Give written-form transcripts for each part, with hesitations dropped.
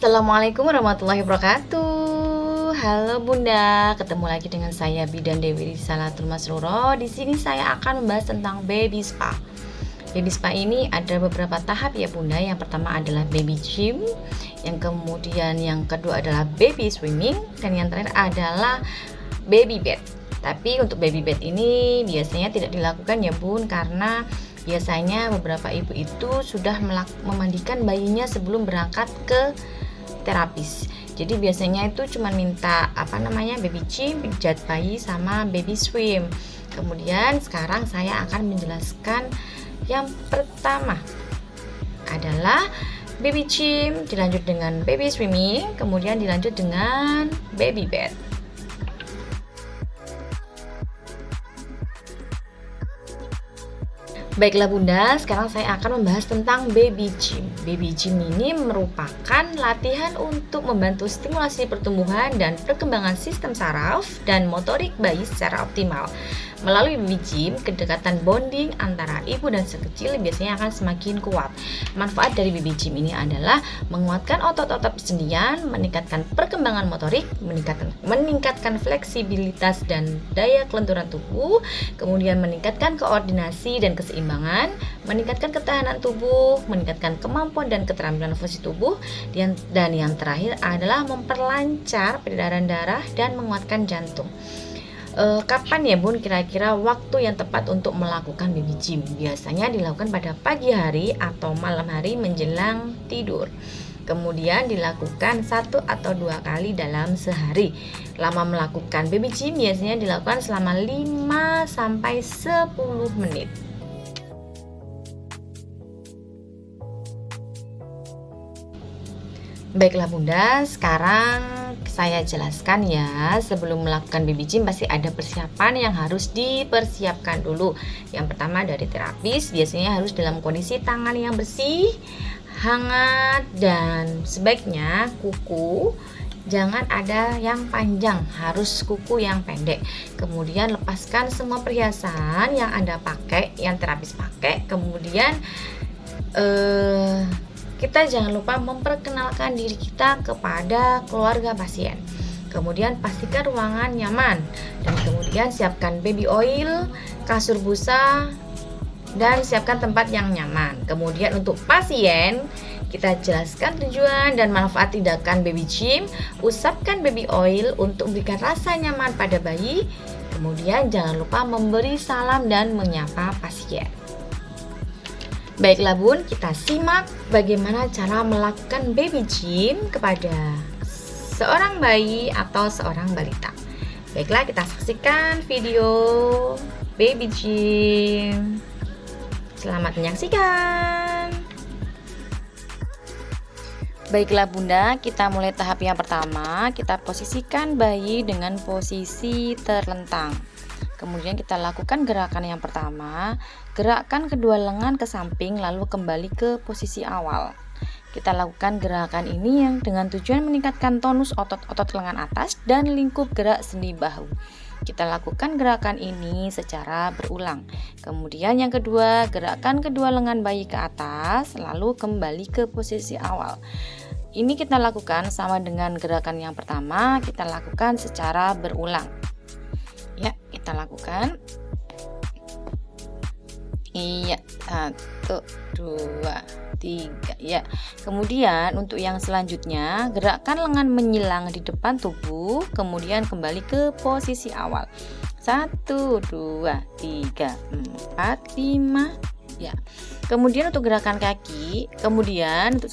Assalamualaikum warahmatullahi wabarakatuh. Halo Bunda, ketemu lagi dengan saya Bidan Dewi Risalatul Masruro. Di sini saya akan membahas tentang baby spa. Baby spa ini ada beberapa tahap ya Bunda. Yang pertama adalah baby gym, yang kemudian yang kedua adalah baby swimming, dan yang terakhir adalah baby bed. Tapi untuk baby bed ini biasanya tidak dilakukan ya Bun, karena biasanya beberapa ibu itu sudah memandikan bayinya sebelum berangkat ke terapis. Jadi biasanya itu cuma minta baby gym, pijat bayi sama baby swim. Kemudian sekarang saya akan menjelaskan yang pertama adalah baby gym, dilanjut dengan baby swimming, kemudian dilanjut dengan baby bed. Baiklah Bunda, sekarang saya akan membahas tentang baby gym. Baby gym ini merupakan latihan untuk membantu stimulasi pertumbuhan dan perkembangan sistem saraf dan motorik bayi secara optimal. Melalui baby gym, kedekatan bonding antara ibu dan si kecil biasanya akan semakin kuat. Manfaat dari baby gym ini adalah menguatkan otot-otot persendian, meningkatkan perkembangan motorik, meningkatkan fleksibilitas dan daya kelenturan tubuh, kemudian meningkatkan koordinasi dan keseimbangan, meningkatkan ketahanan tubuh, meningkatkan kemampuan dan keterampilan fungsi tubuh, dan yang terakhir adalah memperlancar peredaran darah dan menguatkan jantung. Kapan ya Bun kira-kira waktu yang tepat untuk melakukan baby gym? Biasanya dilakukan pada pagi hari atau malam hari menjelang tidur. Kemudian dilakukan 1 atau 2 kali dalam sehari. Lama melakukan baby gym biasanya dilakukan selama 5 sampai 10 menit. Baiklah Bunda, sekarang saya jelaskan ya. Sebelum melakukan baby gym pasti ada persiapan yang harus dipersiapkan dulu. Yang pertama dari terapis, biasanya harus dalam kondisi tangan yang bersih, hangat, dan sebaiknya kuku jangan ada yang panjang, harus kuku yang pendek. Kemudian lepaskan semua perhiasan yang Anda pakai, yang terapis pakai. Kemudian kita jangan lupa memperkenalkan diri kita kepada keluarga pasien. Kemudian pastikan ruangan nyaman, dan kemudian siapkan baby oil, kasur busa, dan siapkan tempat yang nyaman. Kemudian untuk pasien, kita jelaskan tujuan dan manfaat tindakan baby gym. Usapkan baby oil untuk memberikan rasa nyaman pada bayi. Kemudian jangan lupa memberi salam dan menyapa pasien. Baiklah Bun, kita simak bagaimana cara melakukan baby gym kepada seorang bayi atau seorang balita. Baiklah, kita saksikan video baby gym. Selamat menyaksikan. Baiklah Bunda, kita mulai tahap yang pertama. Kita posisikan bayi dengan posisi terlentang. Kemudian kita lakukan gerakan yang pertama, gerakkan kedua lengan ke samping lalu kembali ke posisi awal. Kita lakukan gerakan ini yang dengan tujuan meningkatkan tonus otot-otot lengan atas dan lingkup gerak sendi bahu. Kita lakukan gerakan ini secara berulang. Kemudian yang kedua, gerakkan kedua lengan bayi ke atas lalu kembali ke posisi awal. Ini kita lakukan sama dengan gerakan yang pertama, kita lakukan secara berulang. Ya, kita lakukan. Iya, 1, 2, 3. Ya. Kemudian untuk yang selanjutnya, gerakkan lengan menyilang di depan tubuh, kemudian kembali ke posisi awal. 1, 2, 3, 4, 5. Ya. Kemudian untuk gerakan kaki, untuk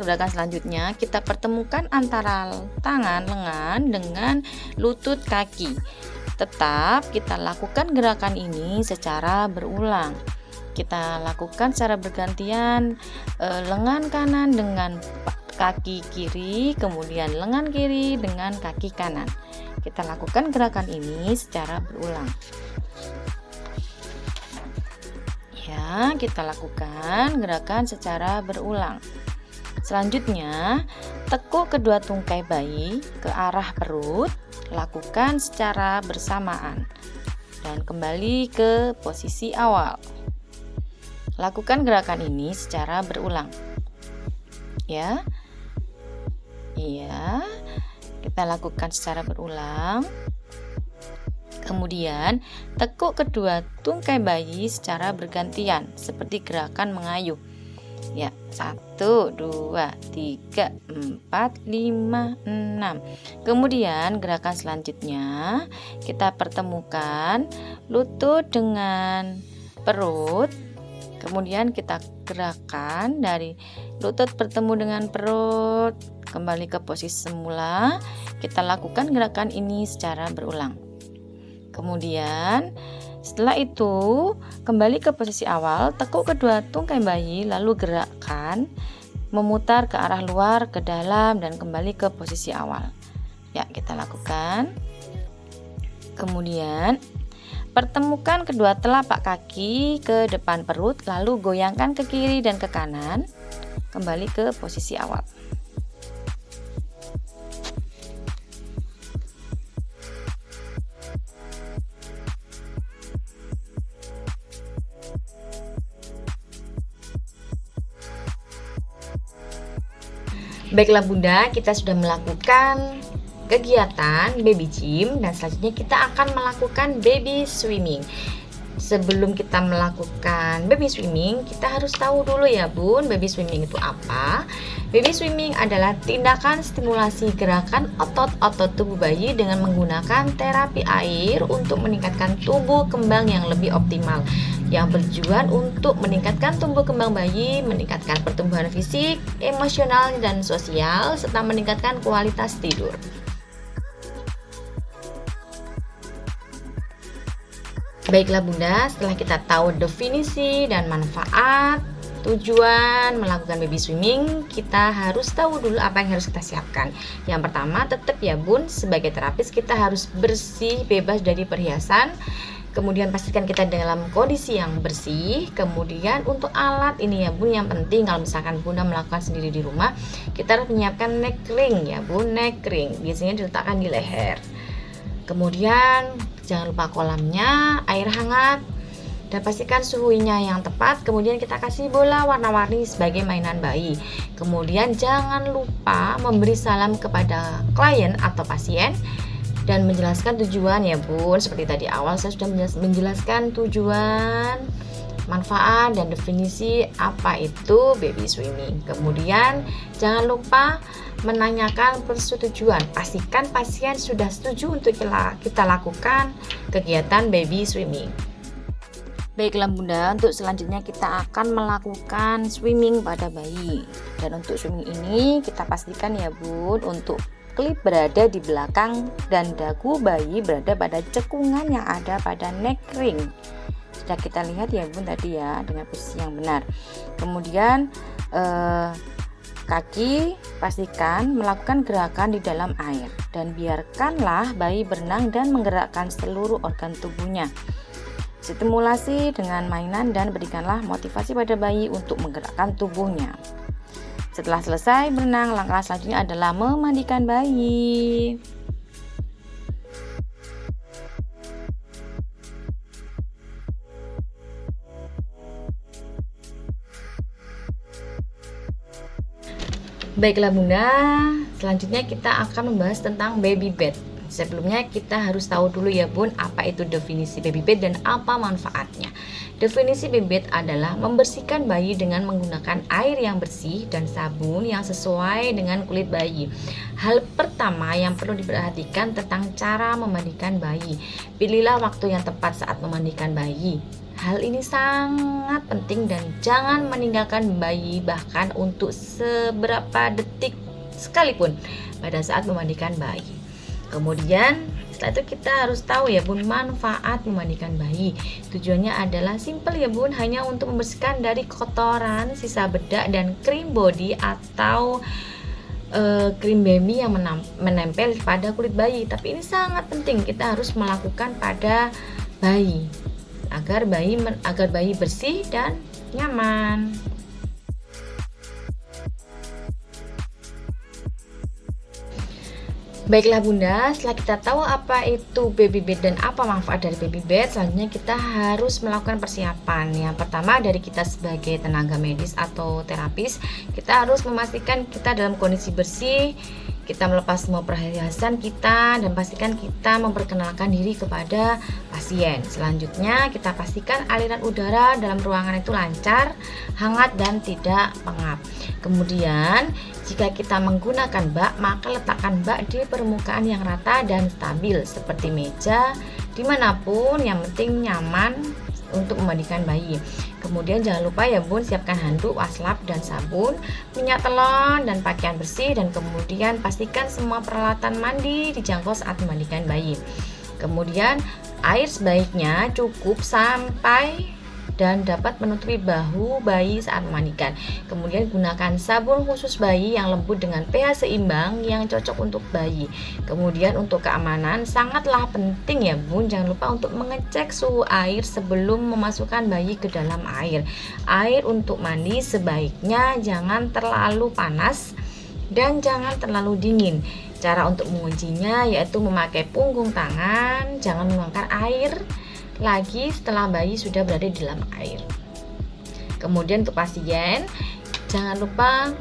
gerakan selanjutnya kita pertemukan antara tangan lengan dengan lutut kaki. Tetap kita lakukan gerakan ini secara berulang. Kita lakukan secara bergantian, lengan kanan dengan kaki kiri, kemudian lengan kiri dengan kaki kanan. Kita lakukan gerakan ini secara berulang. Ya, kita lakukan gerakan secara berulang. Selanjutnya, tekuk kedua tungkai bayi ke arah perut, lakukan secara bersamaan dan kembali ke posisi awal. Lakukan gerakan ini secara berulang. Ya. Iya, kita lakukan secara berulang. Kemudian, tekuk kedua tungkai bayi secara bergantian, seperti gerakan mengayuh. Ya, 1, 2, 3, 4, 5, 6. Kemudian gerakan selanjutnya kita pertemukan lutut dengan perut. Kemudian kita gerakan dari lutut bertemu dengan perut, kembali ke posisi semula. Kita lakukan gerakan ini secara berulang. Kemudian setelah itu kembali ke posisi awal, tekuk kedua tungkai bayi, lalu gerakkan memutar ke arah luar, ke dalam, dan kembali ke posisi awal. Ya, kita lakukan. Kemudian pertemukan kedua telapak kaki ke depan perut, lalu goyangkan ke kiri dan ke kanan, kembali ke posisi awal. Baiklah Bunda, kita sudah melakukan kegiatan baby gym dan selanjutnya kita akan melakukan baby swimming. Sebelum kita melakukan baby swimming, kita harus tahu dulu ya Bun, baby swimming itu apa? Baby swimming adalah tindakan stimulasi gerakan otot-otot tubuh bayi dengan menggunakan terapi air untuk meningkatkan tumbuh kembang yang lebih optimal, yang bertujuan untuk meningkatkan tumbuh kembang bayi, meningkatkan pertumbuhan fisik, emosional, dan sosial, serta meningkatkan kualitas tidur. Baiklah Bunda, setelah kita tahu definisi dan manfaat, tujuan melakukan baby swimming, kita harus tahu dulu apa yang harus kita siapkan. Yang pertama, tetap ya Bun, sebagai terapis kita harus bersih, bebas dari perhiasan. Kemudian pastikan kita dalam kondisi yang bersih. Kemudian untuk alat ini ya Bun, yang penting kalau misalkan Bunda melakukan sendiri di rumah, kita harus menyiapkan neck ring ya Bun, neck ring biasanya diletakkan di leher. Kemudian jangan lupa kolamnya, air hangat, dan pastikan suhunya yang tepat. Kemudian kita kasih bola warna-warni sebagai mainan bayi. Kemudian jangan lupa memberi salam kepada klien atau pasien dan menjelaskan tujuan ya Bun. Seperti tadi awal saya sudah menjelaskan tujuan, manfaat, dan definisi apa itu baby swimming. Kemudian jangan lupa menanyakan persetujuan. Pastikan pasien sudah setuju untuk kita lakukan kegiatan baby swimming. Baiklah Bunda, untuk selanjutnya kita akan melakukan swimming pada bayi. Dan untuk swimming ini kita pastikan ya Bun, untuk klip berada di belakang dan dagu bayi berada pada cekungan yang ada pada neck ring. Sudah kita lihat ya Bun tadi ya, dengan posisi yang benar. Kemudian kaki pastikan melakukan gerakan di dalam air dan biarkanlah bayi berenang dan menggerakkan seluruh organ tubuhnya. Stimulasi dengan mainan dan berikanlah motivasi pada bayi untuk menggerakkan tubuhnya. Setelah selesai berenang, langkah selanjutnya adalah memandikan bayi. Baiklah Bunda, selanjutnya kita akan membahas tentang baby bed. Sebelumnya kita harus tahu dulu ya Bun, apa itu definisi baby bed dan apa manfaatnya. Definisi baby bed adalah membersihkan bayi dengan menggunakan air yang bersih dan sabun yang sesuai dengan kulit bayi. Hal pertama yang perlu diperhatikan tentang cara memandikan bayi. Pilihlah waktu yang tepat saat memandikan bayi. Hal ini sangat penting dan jangan meninggalkan bayi bahkan untuk seberapa detik sekalipun pada saat memandikan bayi. Kemudian setelah itu kita harus tahu ya Bun, manfaat memandikan bayi. Tujuannya adalah simple ya Bun, hanya untuk membersihkan dari kotoran, sisa bedak, dan krim body atau krim baby yang menempel pada kulit bayi. Tapi ini sangat penting, kita harus melakukan pada bayi agar bayi bersih dan nyaman. Baiklah Bunda, setelah kita tahu apa itu baby bed dan apa manfaat dari baby bed, selanjutnya kita harus melakukan persiapan. Yang pertama, dari kita sebagai tenaga medis atau terapis, kita harus memastikan kita dalam kondisi bersih, kita melepas semua perhiasan kita dan pastikan kita memperkenalkan diri kepada pasien. Selanjutnya kita pastikan aliran udara dalam ruangan itu lancar, hangat dan tidak pengap. Kemudian jika kita menggunakan bak, maka letakkan bak di permukaan yang rata dan stabil seperti meja, dimanapun, yang penting nyaman untuk memandikan bayi. Kemudian jangan lupa ya Bun, siapkan handuk, waslap dan sabun, minyak telon dan pakaian bersih, dan kemudian pastikan semua peralatan mandi dijangkau saat memandikan bayi. Kemudian air sebaiknya cukup sampai dan dapat menutupi bahu bayi saat memandikan. Kemudian gunakan sabun khusus bayi yang lembut dengan pH seimbang yang cocok untuk bayi. Kemudian untuk keamanan sangatlah penting ya Bun, jangan lupa untuk mengecek suhu air sebelum memasukkan bayi ke dalam air. Air untuk mandi sebaiknya jangan terlalu panas dan jangan terlalu dingin. Cara untuk menguncinya yaitu memakai punggung tangan, jangan menuangkan air lagi setelah bayi sudah berada di dalam air. Kemudian untuk pasien, jangan lupa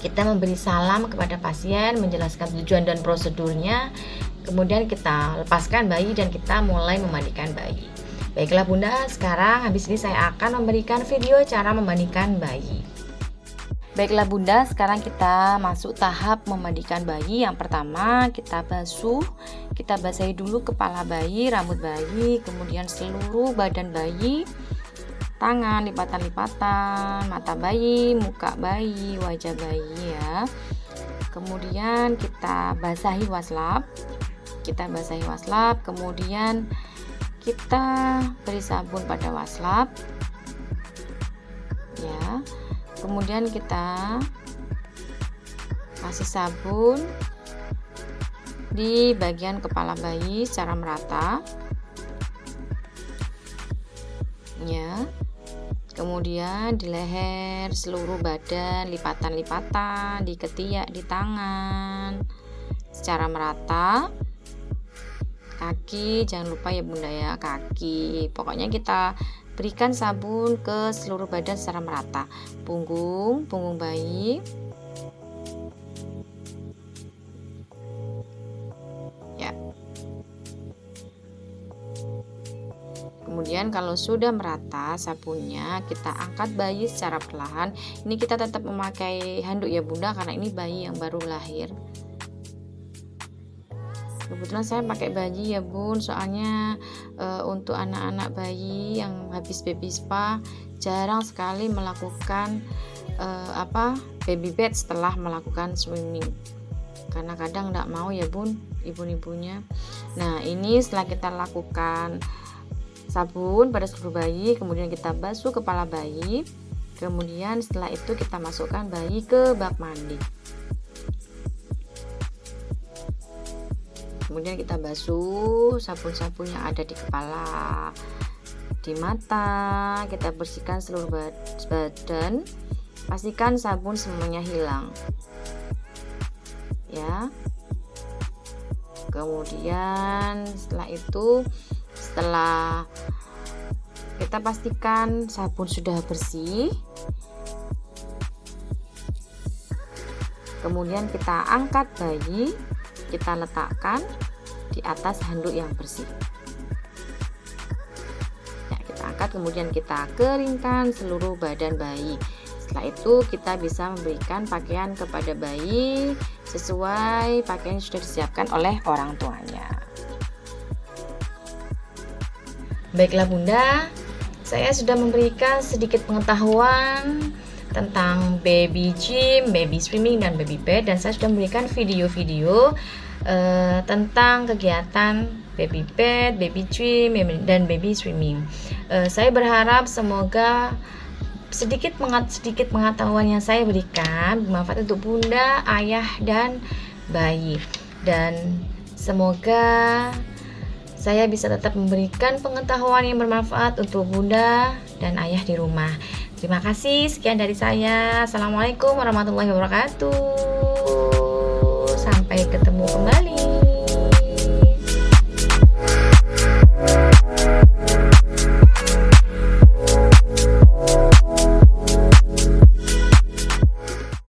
kita memberi salam kepada pasien, menjelaskan tujuan dan prosedurnya. Kemudian kita lepaskan bayi dan kita mulai memandikan bayi. Baiklah Bunda, sekarang habis ini saya akan memberikan video cara memandikan bayi. Baiklah Bunda, sekarang kita masuk tahap memandikan bayi. Yang pertama kita basahi dulu kepala bayi, rambut bayi, kemudian seluruh badan bayi, tangan, lipatan-lipatan, mata bayi, muka bayi, wajah bayi ya. Kemudian kita basahi waslap, kemudian kita beri sabun pada waslap ya. Kemudian kita kasih sabun di bagian kepala bayi secara merata ya. Kemudian di leher, seluruh badan, lipatan-lipatan, di ketiak, di tangan secara merata. Kaki jangan lupa ya Bunda ya, kaki. Pokoknya kita berikan sabun ke seluruh badan secara merata. Punggung bayi ya. Kemudian kalau sudah merata sabunnya, kita angkat bayi secara perlahan. Ini kita tetap memakai handuk ya Bunda, karena ini bayi yang baru lahir. Kebetulan saya pakai bayi ya Bun, soalnya untuk anak-anak bayi yang habis baby spa jarang sekali melakukan baby bed setelah melakukan swimming, karena kadang tidak mau ya Bun ibu-ibunya. Nah ini setelah kita lakukan sabun pada seluruh bayi, kemudian kita basuh kepala bayi, kemudian setelah itu kita masukkan bayi ke bak mandi. Kemudian kita basuh sabun-sabun yang ada di kepala, di mata, kita bersihkan seluruh badan, pastikan sabun semuanya hilang ya. Kemudian setelah kita pastikan sabun sudah bersih, kemudian kita angkat bayi, kita letakkan di atas handuk yang bersih ya. Kita angkat, kemudian kita keringkan seluruh badan bayi. Setelah itu kita bisa memberikan pakaian kepada bayi sesuai pakaian yang sudah disiapkan oleh orang tuanya. Baiklah Bunda, saya sudah memberikan sedikit pengetahuan tentang baby gym, baby swimming, dan baby bed, dan saya sudah memberikan video-video tentang kegiatan baby bed, baby gym, dan baby swimming. Saya berharap semoga sedikit pengetahuan yang saya berikan bermanfaat untuk Bunda, ayah, dan bayi, dan semoga saya bisa tetap memberikan pengetahuan yang bermanfaat untuk Bunda dan ayah di rumah. Terima kasih, sekian dari saya. Assalamualaikum warahmatullahi wabarakatuh. Sampai ketemu kembali.